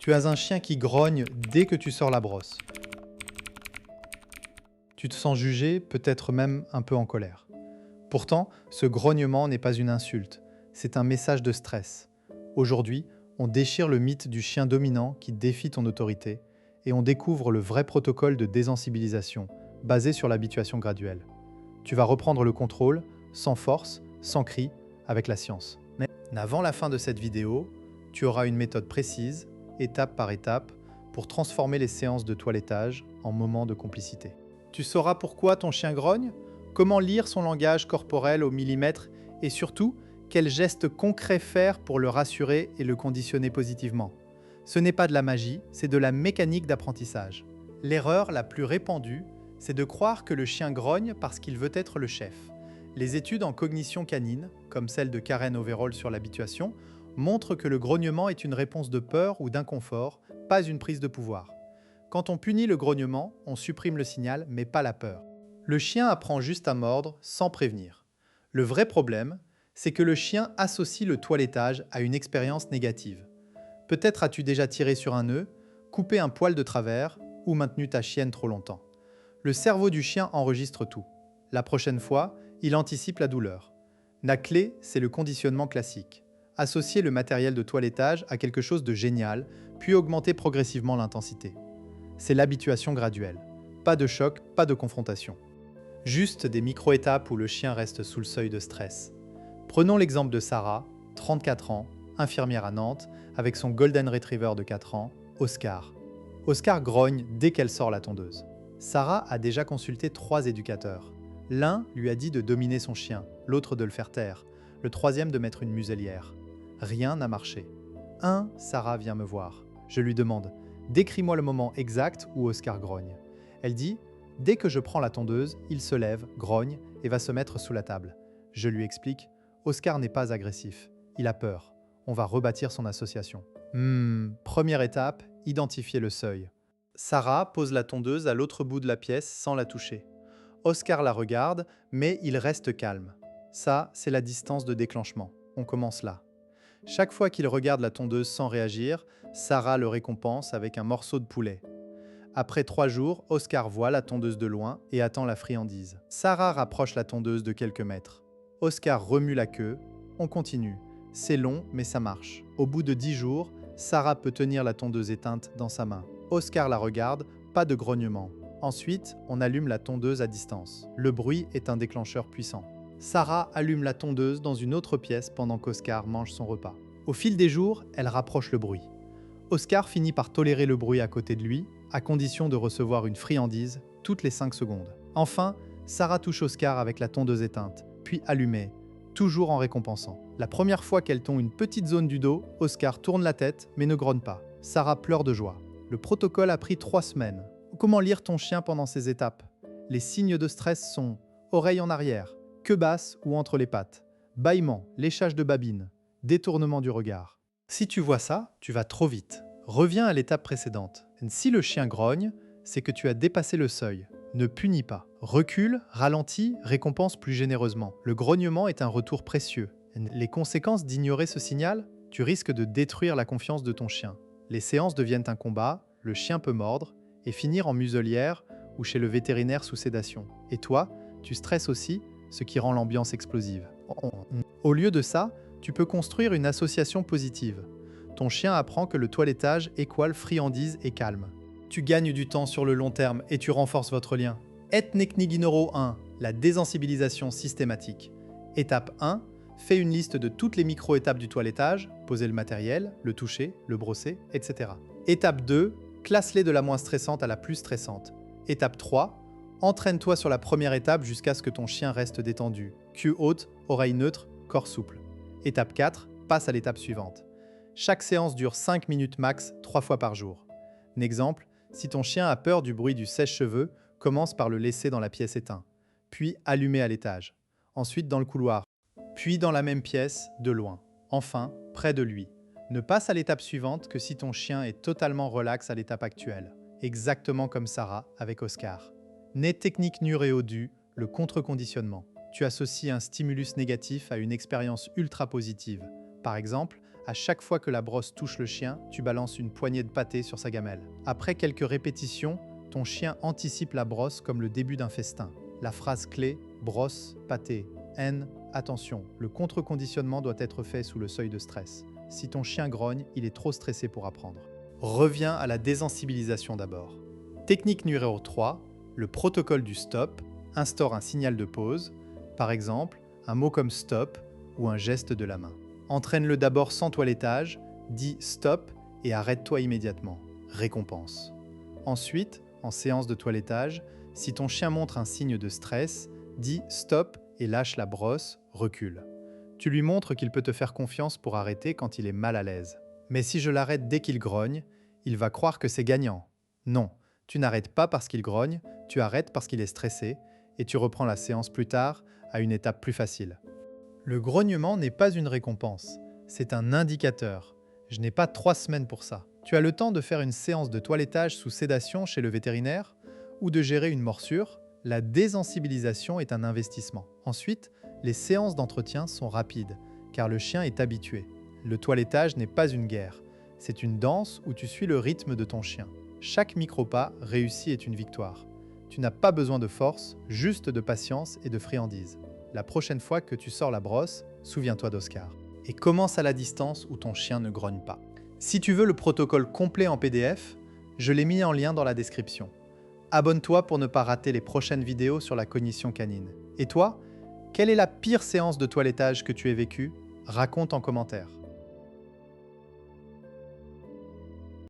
Tu as un chien qui grogne dès que tu sors la brosse. Tu te sens jugé, peut-être même un peu en colère. Pourtant, ce grognement n'est pas une insulte, c'est un message de stress. Aujourd'hui, on déchire le mythe du chien dominant qui défie ton autorité et on découvre le vrai protocole de désensibilisation, basé sur l'habituation graduelle. Tu vas reprendre le contrôle, sans force, sans cri, avec la science. Mais avant la fin de cette vidéo, tu auras une méthode précise, étape par étape, pour transformer les séances de toilettage en moments de complicité. Tu sauras pourquoi ton chien grogne, comment lire son langage corporel au millimètre et surtout, quels gestes concrets faire pour le rassurer et le conditionner positivement. Ce n'est pas de la magie, c'est de la mécanique d'apprentissage. L'erreur la plus répandue, c'est de croire que le chien grogne parce qu'il veut être le chef. Les études en cognition canine, comme celle de Karen Overall sur l'habituation, montrent que le grognement est une réponse de peur ou d'inconfort, pas une prise de pouvoir. Quand on punit le grognement, on supprime le signal, mais pas la peur. Le chien apprend juste à mordre sans prévenir. Le vrai problème, c'est que le chien associe le toilettage à une expérience négative. Peut-être as-tu déjà tiré sur un nœud, coupé un poil de travers ou maintenu ta chienne trop longtemps. Le cerveau du chien enregistre tout. La prochaine fois, il anticipe la douleur. La clé, c'est le conditionnement classique. Associer le matériel de toilettage à quelque chose de génial, puis augmenter progressivement l'intensité. C'est l'habituation graduelle. Pas de choc, pas de confrontation. Juste des micro-étapes où le chien reste sous le seuil de stress. Prenons l'exemple de Sarah, 34 ans, infirmière à Nantes, avec son Golden Retriever de 4 ans, Oscar. Oscar grogne dès qu'elle sort la tondeuse. Sarah a déjà consulté 3 éducateurs. L'un lui a dit de dominer son chien, l'autre de le faire taire, le troisième de mettre une muselière. Rien n'a marché. Sarah vient me voir. Je lui demande « Décris-moi le moment exact où Oscar grogne ». Elle dit « Dès que je prends la tondeuse, il se lève, grogne et va se mettre sous la table ». Je lui explique « Oscar n'est pas agressif, il a peur. On va rebâtir son association ». Première étape, identifier le seuil. Sarah pose la tondeuse à l'autre bout de la pièce sans la toucher. Oscar la regarde, mais il reste calme. Ça, c'est la distance de déclenchement. On commence là. Chaque fois qu'il regarde la tondeuse sans réagir, Sarah le récompense avec un morceau de poulet. Après 3 jours, Oscar voit la tondeuse de loin et attend la friandise. Sarah rapproche la tondeuse de quelques mètres. Oscar remue la queue. On continue. C'est long, mais ça marche. Au bout de 10 jours, Sarah peut tenir la tondeuse éteinte dans sa main. Oscar la regarde, pas de grognement. Ensuite, on allume la tondeuse à distance. Le bruit est un déclencheur puissant. Sarah allume la tondeuse dans une autre pièce pendant qu'Oscar mange son repas. Au fil des jours, elle rapproche le bruit. Oscar finit par tolérer le bruit à côté de lui, à condition de recevoir une friandise toutes les 5 secondes. Enfin, Sarah touche Oscar avec la tondeuse éteinte, puis allumée, toujours en récompensant. La première fois qu'elle tond une petite zone du dos, Oscar tourne la tête mais ne grogne pas. Sarah pleure de joie. Le protocole a pris 3 semaines. Comment lire ton chien pendant ces étapes? Les signes de stress sont oreille en arrière, queue basse ou entre les pattes, bâillement, léchage de babine, détournement du regard. Si tu vois ça, tu vas trop vite. Reviens à l'étape précédente. Si le chien grogne, c'est que tu as dépassé le seuil. Ne punis pas. Recule, ralentis, récompense plus généreusement. Le grognement est un retour précieux. Les conséquences d'ignorer ce signal? Tu risques de détruire la confiance de ton chien. Les séances deviennent un combat, le chien peut mordre et finir en muselière ou chez le vétérinaire sous sédation. Et toi, tu stresses aussi, ce qui rend l'ambiance explosive. Au lieu de ça, tu peux construire une association positive. Ton chien apprend que le toilettage = friandise et calme. Tu gagnes du temps sur le long terme et tu renforces votre lien. Technique numéro 1, la désensibilisation systématique. Étape 1, fais une liste de toutes les micro-étapes du toilettage, poser le matériel, le toucher, le brosser, etc. Étape 2, classe-les de la moins stressante à la plus stressante. Étape 3, entraîne-toi sur la première étape jusqu'à ce que ton chien reste détendu. Queue haute, oreille neutre, corps souple. Étape 4, passe à l'étape suivante. Chaque séance dure 5 minutes max, 3 fois par jour. Un exemple, si ton chien a peur du bruit du sèche-cheveux, commence par le laisser dans la pièce éteinte, puis allumer à l'étage. Ensuite dans le couloir, puis dans la même pièce, de loin. Enfin, près de lui. Ne passe à l'étape suivante que si ton chien est totalement relax à l'étape actuelle. Exactement comme Sarah avec Oscar. Technique numéro 2, le contre-conditionnement. Tu associes un stimulus négatif à une expérience ultra positive. Par exemple, À chaque fois que la brosse touche le chien, tu balances une poignée de pâté sur sa gamelle. Après quelques répétitions, ton chien anticipe la brosse comme le début d'un festin. La phrase clé, brosse, pâté, N, attention, le contre-conditionnement doit être fait sous le seuil de stress. Si ton chien grogne, il est trop stressé pour apprendre. Reviens à la désensibilisation d'abord. Technique numéro 3, le protocole du stop instaure un signal de pause, par exemple, un mot comme stop ou un geste de la main. Entraîne-le d'abord sans toilettage, dis stop et arrête-toi immédiatement. Récompense. Ensuite, en séance de toilettage, si ton chien montre un signe de stress, dis stop et lâche la brosse, recule. Tu lui montres qu'il peut te faire confiance pour arrêter quand il est mal à l'aise. Mais si je l'arrête dès qu'il grogne, il va croire que c'est gagnant. Non, tu n'arrêtes pas parce qu'il grogne, tu arrêtes parce qu'il est stressé et tu reprends la séance plus tard à une étape plus facile. Le grognement n'est pas une récompense, c'est un indicateur. Je n'ai pas 3 semaines pour ça. Tu as le temps de faire une séance de toilettage sous sédation chez le vétérinaire ou de gérer une morsure. La désensibilisation est un investissement. Ensuite, les séances d'entretien sont rapides, car le chien est habitué. Le toilettage n'est pas une guerre, c'est une danse où tu suis le rythme de ton chien. Chaque micro-pas réussi est une victoire. Tu n'as pas besoin de force, juste de patience et de friandise. La prochaine fois que tu sors la brosse, souviens-toi d'Oscar. Et commence à la distance où ton chien ne grogne pas. Si tu veux le protocole complet en PDF, je l'ai mis en lien dans la description. Abonne-toi pour ne pas rater les prochaines vidéos sur la cognition canine. Et toi, quelle est la pire séance de toilettage que tu aies vécue? Raconte en commentaire.